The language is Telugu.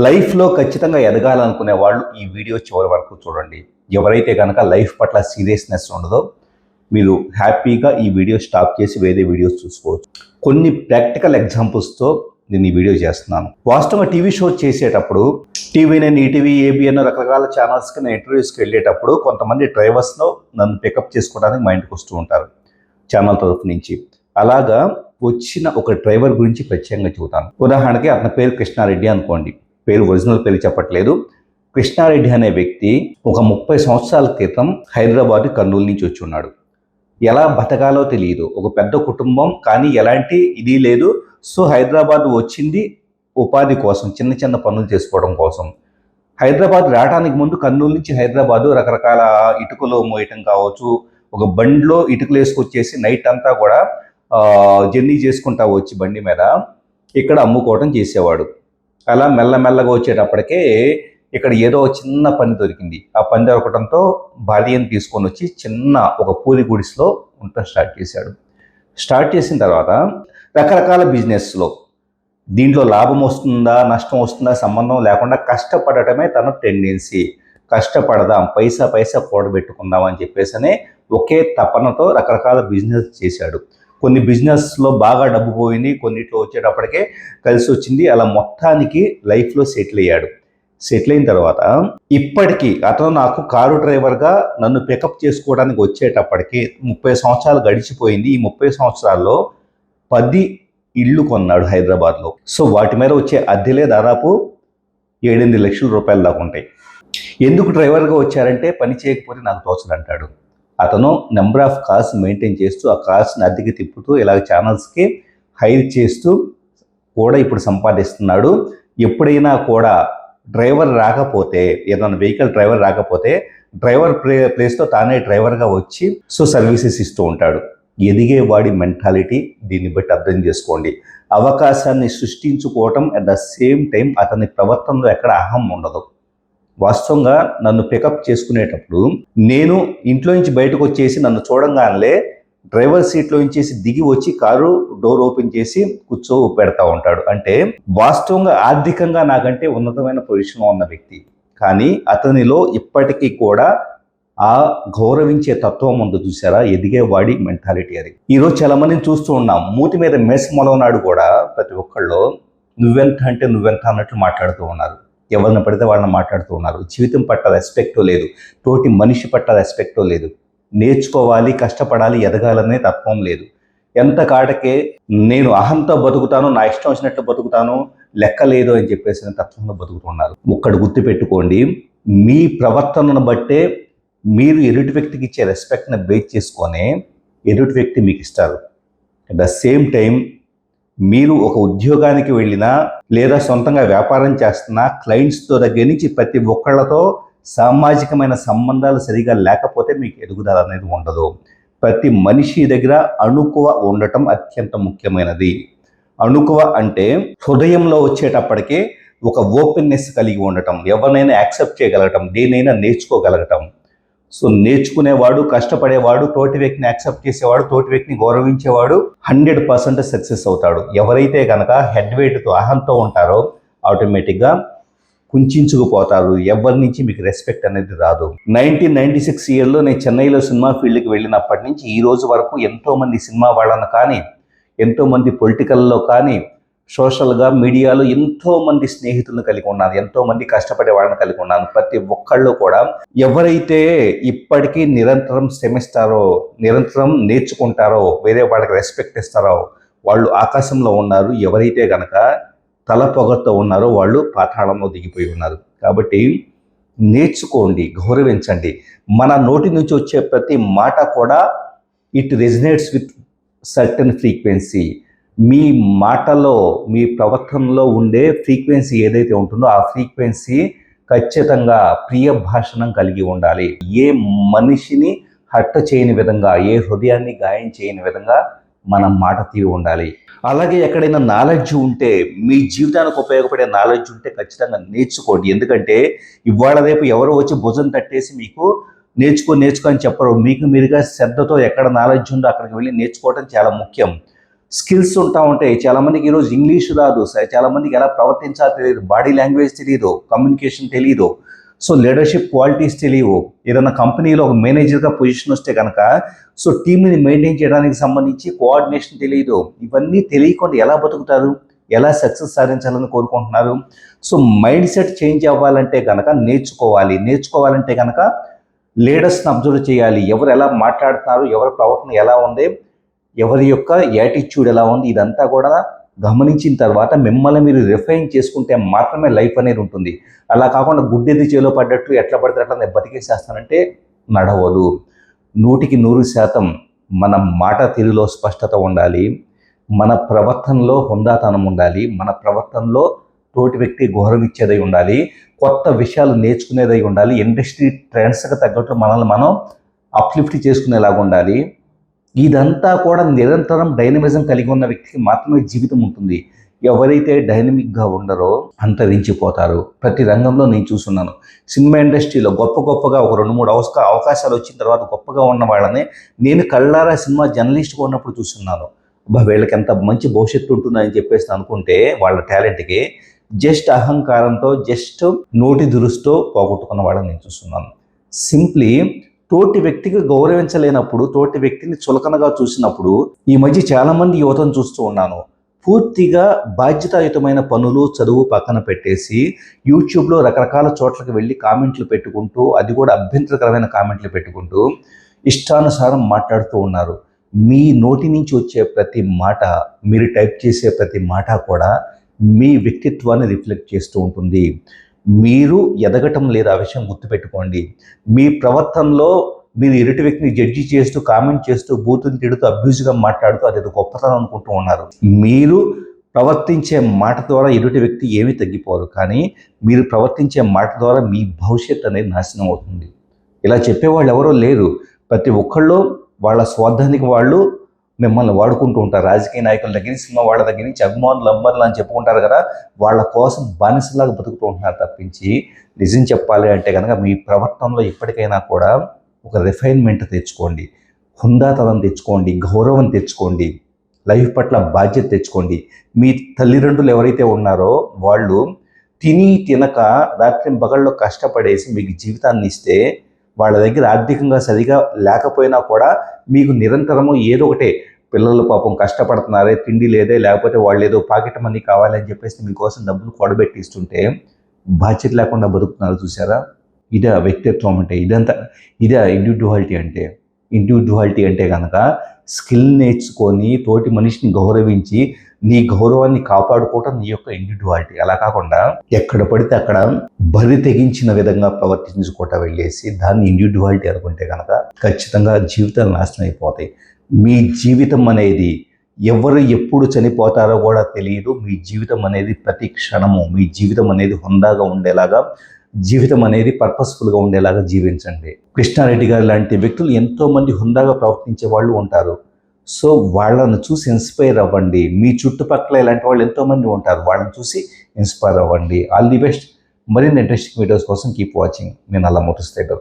లైఫ్‌లో ఖచ్చితంగా ఎదగాలనుకునే వాళ్ళు ఈ వీడియో చివరి వరకు చూడండి. ఎవరైతే గనక లైఫ్ పట్ల సీరియస్‌నెస్ ఉండదో, మీరు హ్యాపీగా ఈ వీడియో స్టాప్ చేసి వేరే వీడియోస్ చూసుకోవచ్చు. కొన్ని ప్రాక్టికల్ ఎగ్జాంపుల్స్‌తో నేను ఈ వీడియో చేస్తున్నాను. వాస్తవంగా టీవీ షో చేసేటప్పుడు టీవీ నైన్, ఈటీవీ, ఏబీఎన్ రకరకాల ఛానల్స్‌కి నేను ఇంటర్వ్యూస్‌కి వెళ్ళేటప్పుడు కొంతమంది డ్రైవర్స్‌లో నన్ను పికప్ చేసుకోవడానికి మా ఇంటికి వస్తూ ఉంటారు ఛానల్ తరపు నుంచి. అలాగా వచ్చిన ఒక డ్రైవర్ గురించి ప్రత్యేకంగా చెబుతాను. ఉదాహరణకి అతని పేరు కృష్ణారెడ్డి అనుకోండి. పేరు ఒరిజినల్ పేరు చెప్పట్లేదు. కృష్ణారెడ్డి అనే వ్యక్తి ఒక 30 సంవత్సరాల క్రితం హైదరాబాద్, కర్నూలు నుంచి వచ్చి ఉన్నాడు. ఎలా బతకాలో తెలియదు. ఒక పెద్ద కుటుంబం, కానీ ఎలాంటి ఇది లేదు. సో హైదరాబాద్ వచ్చింది ఉపాధి కోసం, చిన్న చిన్న పనులు చేసుకోవడం కోసం. హైదరాబాద్ రావడానికి ముందు కర్నూలు నుంచి హైదరాబాదు రకరకాల ఇటుకలు మోయటం కావచ్చు, ఒక బండిలో ఇటుకలు వేసుకొచ్చేసి నైట్ అంతా కూడా జర్నీ చేసుకుంటా వచ్చి బండి మీద ఇక్కడ అమ్ముకోవడం చేసేవాడు. అలా మెల్లమెల్లగా వచ్చేటప్పటికే ఇక్కడ ఏదో చిన్న పని దొరికింది. ఆ పని దొరకడంతో భార్యను తీసుకొని వచ్చి చిన్న ఒక పూరి గుడిసెలో ఉండటం స్టార్ట్ చేశాడు. స్టార్ట్ చేసిన తర్వాత రకరకాల బిజినెస్లో దీంట్లో లాభం వస్తుందా నష్టం వస్తుందా సంబంధం లేకుండా కష్టపడటమే తన టెండెన్సీ. కష్టపడదాం, పైసా పైసా కూడబెట్టుకుందాం అని చెప్పేసి ఒకే తపనతో రకరకాల బిజినెస్ చేశాడు. కొన్ని బిజినెస్లో బాగా డబ్బు పోయింది, కొన్నిట్లో వచ్చేటప్పటికే కలిసి వచ్చింది. అలా మొత్తానికి లైఫ్లో సెటిల్ అయ్యాడు. సెటిల్ అయిన తర్వాత ఇప్పటికీ అతను నాకు కారు డ్రైవర్గా నన్ను పికప్ చేసుకోవడానికి వచ్చేటప్పటికి 30 సంవత్సరాలు గడిచిపోయింది. ఈ 30 సంవత్సరాల్లో 10 ఇళ్ళు కొన్నాడు హైదరాబాద్లో. సో వాటి మీద వచ్చే అద్దెలే దాదాపు 7-8 లక్షల రూపాయల దాకా ఉంటాయి. ఎందుకు డ్రైవర్గా వచ్చారంటే పని చేయకపోతే నాకు తోచదు అంటాడు. అతను నెంబర్ ఆఫ్ కార్స్ మెయింటైన్ చేస్తూ ఆ కార్స్ని అద్దెకి తిప్పుతూ ఇలా ఛానల్స్కి హైర్ చేస్తూ కూడా ఇప్పుడు సంపాదిస్తున్నాడు. ఎప్పుడైనా కూడా డ్రైవర్ రాకపోతే, ఏదైనా వెహికల్ డ్రైవర్ రాకపోతే డ్రైవర్ ప్లేస్లో తానే డ్రైవర్గా వచ్చి సో సర్వీసెస్ ఇస్తూ ఉంటాడు. ఎదిగేవాడి మెంటాలిటీ దీన్ని బట్టి అర్థం చేసుకోండి. అవకాశాన్ని సృష్టించుకోవటం, అట్ ద సేమ్ టైం అతని ప్రవర్తనలో ఎక్కడ అహం ఉండదు. వాస్తవంగా నన్ను పికప్ చేసుకునేటప్పుడు నేను ఇంట్లో నుంచి బయటకు వచ్చేసి నన్ను చూడంగానే డ్రైవర్ సీట్లో నుంచి దిగి వచ్చి కారు డోర్ ఓపెన్ చేసి కూర్చో పెడతా ఉంటాడు. అంటే వాస్తవంగా ఆర్థికంగా నాకంటే ఉన్నతమైన పొజిషన్లో ఉన్న వ్యక్తి, కానీ అతనిలో ఇప్పటికీ కూడా ఆ గౌరవించే తత్వం ఉంది. చూసారా, ఎదిగేవాడి మెంటాలిటీ అది. ఈరోజు చాలా మందిని చూస్తూ ఉన్నాం, మూతి మీద మెస్ మొలవనాడు కూడా ప్రతి ఒక్కళ్ళు నువ్వెంత అంటే నువ్వెంత అన్నట్లు మాట్లాడుతూ ఉన్నారు. ఎవరిని పడితే వాళ్ళని మాట్లాడుతూ ఉన్నారు. జీవితం పట్ల రెస్పెక్టో లేదు, తోటి మనిషి పట్ల రెస్పెక్టో లేదు. నేర్చుకోవాలి, కష్టపడాలి, ఎదగాలనే తత్వం లేదు. ఎంత కాటకే నేను అహంతో బతుకుతాను, నా ఇష్టం వచ్చినట్లు బతుకుతాను, లెక్క లేదు అని చెప్పేసి తత్వంలో బతుకుతున్నారు. ఒక్కడు గుర్తుపెట్టుకోండి, మీ ప్రవర్తనను బట్టే మీరు ఎదుటి వ్యక్తికి ఇచ్చే రెస్పెక్ట్ని బేస్ చేసుకొని ఎదుటి వ్యక్తి మీకు ఇస్తారు. అట్ ద సేమ్ టైం మీరు ఒక ఉద్యోగానికి వెళ్ళినా లేదా సొంతంగా వ్యాపారం చేస్తున్నా క్లయింట్స్తో దగ్గర నుంచి ప్రతి ఒక్కళ్ళతో సామాజికమైన సంబంధాలు సరిగా లేకపోతే మీకు ఎదుగుదల అనేది ఉండదు. ప్రతి మనిషి దగ్గర అణుకువ ఉండటం అత్యంత ముఖ్యమైనది. అణుకువ అంటే హృదయంలో వచ్చేటప్పటికే ఒక ఓపెన్నెస్ కలిగి ఉండటం, ఎవరినైనా యాక్సెప్ట్ చేయగలగటం, దేనైనా నేర్చుకోగలగటం. సో నేర్చుకునేవాడు, కష్టపడేవాడు, తోటి వ్యక్తిని యాక్సెప్ట్ చేసేవాడు, తోటి వ్యక్తిని గౌరవించేవాడు 100% సక్సెస్ అవుతాడు. ఎవరైతే కనుక హెడ్ వెయిట్తో అహంతో ఉంటారో ఆటోమేటిక్గా కుంచుకుపోతారు. ఎవరి నుంచి మీకు రెస్పెక్ట్ అనేది రాదు. 1996 ఇయర్లో నేను చెన్నైలో సినిమా ఫీల్డ్కి వెళ్ళినప్పటి నుంచి ఈ రోజు వరకు ఎంతోమంది సినిమా వాళ్ళను కానీ, ఎంతోమంది పొలిటికల్లో కానీ, సోషల్గా మీడియాలో ఎంతోమంది స్నేహితులను కలిగి ఉన్నాను, ఎంతోమంది కష్టపడే వాళ్ళని కలిగి ఉన్నాను. ప్రతి ఒక్కళ్ళు కూడా ఎవరైతే ఇప్పటికీ నిరంతరం శ్రమిస్తారో, నిరంతరం నేర్చుకుంటారో, వేరే వాళ్ళకి రెస్పెక్ట్ ఇస్తారో వాళ్ళు ఆకాశంలో ఉన్నారు. ఎవరైతే కనుక తల పొగతో ఉన్నారో వాళ్ళు పాతాళంలో దిగిపోయి ఉన్నారు. కాబట్టి నేర్చుకోండి, గౌరవించండి. మన నోటి నుంచి వచ్చే ప్రతి మాట కూడా ఇట్ రెజినేట్స్ విత్ సర్టన్ ఫ్రీక్వెన్సీ. మీ మాటలో, మీ ప్రవర్తనలో ఉండే ఫ్రీక్వెన్సీ ఏదైతే ఉంటుందో ఆ ఫ్రీక్వెన్సీ ఖచ్చితంగా ప్రియ భాషణం కలిగి ఉండాలి. ఏ మనిషిని హర్ట్ చేయని విధంగా, ఏ హృదయాన్ని గాయం చేయని విధంగా మన మాట తీరు ఉండాలి. అలాగే ఎక్కడైనా నాలెడ్జ్ ఉంటే, మీ జీవితానికి ఉపయోగపడే నాలెడ్జ్ ఉంటే ఖచ్చితంగా నేర్చుకోండి. ఎందుకంటే ఇవాళ రేపు ఎవరో వచ్చి భుజం తట్టేసి మీకు నేర్చుకో అని చెప్పరు. మీకు మీరుగా శ్రద్ధతో ఎక్కడ నాలెడ్జ్ ఉందో అక్కడికి వెళ్ళి నేర్చుకోవడం చాలా ముఖ్యం. స్కిల్స్ ఉంటాయి. చాలామందికి ఈరోజు ఇంగ్లీష్ రాదు, చాలామందికి ఎలా ప్రవర్తించాలో తెలియదు, బాడీ లాంగ్వేజ్ తెలియదు, కమ్యూనికేషన్ తెలియదు, సో లీడర్షిప్ క్వాలిటీస్ తెలియవు. ఏదైనా కంపెనీలో ఒక మేనేజర్గా పొజిషన్ వస్తే కనుక సో టీంని మెయింటైన్ చేయడానికి సంబంధించి కోఆర్డినేషన్ తెలియదు. ఇవన్నీ తెలియకుండా ఎలా బతుకుతారు, ఎలా సక్సెస్ సాధించాలని కోరుకుంటున్నారు? సో మైండ్ సెట్ చేంజ్ అవ్వాలంటే కనుక నేర్చుకోవాలంటే కనుక లీడర్స్ని అబ్జర్వ్ చేయాలి. ఎవరు ఎలా మాట్లాడుతున్నారు, ఎవరి ప్రవర్తన ఎలా ఉంది, ఎవరి యొక్క యాటిట్యూడ్ ఎలా ఉంది, ఇదంతా కూడా గమనించిన తర్వాత మిమ్మల్ని మీరు రిఫైన్ చేసుకుంటే మాత్రమే లైఫ్ అనేది ఉంటుంది. అలా కాకుండా గుడ్డెది చేలో పడ్డట్టు ఎట్లా పడితే అట్లా నేను బతికేసేస్తానంటే నడవదు. 100% మన మాట తీరులో స్పష్టత ఉండాలి, మన ప్రవర్తనలో హుందాతనం ఉండాలి, మన ప్రవర్తనలో తోటి వ్యక్తి గౌరవం ఇచ్చేదై ఉండాలి, కొత్త విషయాలు నేర్చుకునేదై ఉండాలి, ఇండస్ట్రీ ట్రెండ్స్కి తగ్గట్టు మనల్ని మనం అప్లిఫ్ట్ చేసుకునేలాగా ఉండాలి. ఇదంతా కూడా నిరంతరం డైనమిజం కలిగి ఉన్న వ్యక్తికి మాత్రమే జీవితం ఉంటుంది. ఎవరైతే డైనమిక్గా ఉండరో అంతరించిపోతారు. ప్రతి రంగంలో నేను చూస్తున్నాను. సినిమా ఇండస్ట్రీలో గొప్పగా ఒక 2-3 అవకాశాలు వచ్చిన తర్వాత గొప్పగా ఉన్న వాళ్ళని నేను కళ్ళారా సినిమా జర్నలిస్ట్గా ఉన్నప్పుడు చూస్తున్నాను. వీళ్ళకి ఎంత మంచి భవిష్యత్తు ఉంటుందని చెప్పేసి అనుకుంటే వాళ్ళ టాలెంట్కి జస్ట్ అహంకారంతో జస్ట్ నోటి దురుస్తో పోగొట్టుకున్న వాళ్ళని నేను చూస్తున్నాను. సింప్లీ తోటి వ్యక్తికి గౌరవించలేనప్పుడు, తోటి వ్యక్తిని చులకనగా చూసినప్పుడు ఈ మధ్య చాలామంది యువతను చూస్తూ ఉన్నాను. పూర్తిగా బాధ్యతాయుతమైన పనులు, చదువు పక్కన పెట్టేసి యూట్యూబ్లో రకరకాల చోట్లకి వెళ్ళి కామెంట్లు పెట్టుకుంటూ, అది కూడా అభ్యంతరకరమైన కామెంట్లు పెట్టుకుంటూ ఇష్టానుసారం మాట్లాడుతూ ఉన్నారు. మీ నోటి నుంచి వచ్చే ప్రతి మాట, మీరు టైప్ చేసే ప్రతి మాట కూడా మీ వ్యక్తిత్వాన్ని రిఫ్లెక్ట్ చేస్తూ ఉంటుంది. మీరు ఎదగటం లేదు, ఆ విషయం గుర్తుపెట్టుకోండి. మీ ప్రవర్తనలో మీరు ఎదుటి వ్యక్తిని జడ్జి చేస్తూ, కామెంట్ చేస్తూ, బూతుని తిడుతూ, అబ్యూజ్గా మాట్లాడుతూ అదేదో గొప్పతనం అనుకుంటూ ఉన్నారు. మీరు ప్రవర్తించే మాట ద్వారా ఎదుటి వ్యక్తి ఏమీ తగ్గిపోరు, కానీ మీరు ప్రవర్తించే మాట ద్వారా మీ భవిష్యత్తు అనేది నాశనం అవుతుంది. ఇలా చెప్పేవాళ్ళు ఎవరో లేరు. ప్రతి ఒక్కళ్ళు వాళ్ళ స్వార్థానికి వాళ్ళు మిమ్మల్ని వాడుకుంటూ ఉంటారు. రాజకీయ నాయకుల దగ్గర నుంచి, సినిమా వాళ్ళ దగ్గర నుంచి, అభిమానులు అమ్మర్లు అని చెప్పుకుంటారు కదా, వాళ్ళ కోసం బానిసలాగా బతుకుతూ ఉంటున్నారు తప్పించి నిజం చెప్పాలి అంటే కనుక మీ ప్రవర్తనలో ఇప్పటికైనా కూడా ఒక రిఫైన్మెంట్ తెచ్చుకోండి, హుందాతనం తెచ్చుకోండి, గౌరవం తెచ్చుకోండి, లైఫ్ పట్ల బాధ్యత తెచ్చుకోండి. మీ తల్లిదండ్రులు ఎవరైతే ఉన్నారో వాళ్ళు తినక రాత్రి పగల్లో కష్టపడేసి మీకు జీవితాన్ని ఇస్తే వాళ్ళ దగ్గర ఆర్థికంగా సరిగా లేకపోయినా కూడా మీకు నిరంతరము ఏదో ఒకటే, పిల్లలు పాపం కష్టపడుతున్నారే, తిండి లేదే, లేకపోతే వాళ్ళు ఏదో పాకెట్ మనీ కావాలని చెప్పేసి మీకోసం డబ్బులు కూడబెట్టిస్తుంటే బాధ్యత లేకుండా బతుకుతున్నారు. చూసారా? ఇదే వ్యక్తిత్వం అంటే, ఇదే ఇండివిజువాలిటీ అంటే కనుక స్కిల్ నేర్చుకొని తోటి మనిషిని గౌరవించి నీ గౌరవాన్ని కాపాడుకోవటం నీ యొక్క ఇండివిజువాలిటీ. అలా కాకుండా ఎక్కడ పడితే అక్కడ బరి తెగించిన విధంగా ప్రవర్తించుకోవటం వెళ్ళేసి దాన్ని ఇండివిజువాలిటీ అనుకుంటే కనుక ఖచ్చితంగా జీవితాలు నాశనం అయిపోతాయి. మీ జీవితం అనేది ఎవరు ఎప్పుడు చనిపోతారో కూడా తెలియదు. మీ జీవితం అనేది ప్రతి క్షణము, మీ జీవితం అనేది హుందాగా ఉండేలాగా, జీవితం అనేది పర్పస్ఫుల్గా ఉండేలాగా జీవించండి. కృష్ణారెడ్డి గారు లాంటి వ్యక్తులు ఎంతోమంది హుందాగా ప్రవర్తించే వాళ్ళు ఉంటారు. సో వాళ్ళను చూసి ఇన్స్పైర్ అవ్వండి. మీ చుట్టుపక్కల ఇలాంటి వాళ్ళు ఎంతోమంది ఉంటారు, వాళ్ళని చూసి ఇన్స్పైర్ అవ్వండి. All the best. మరిన్ని ఇంట్రెస్టింగ్ వీడియోస్ కోసం కీప్ వాచింగ్. నేను అలా మోటివేటర్.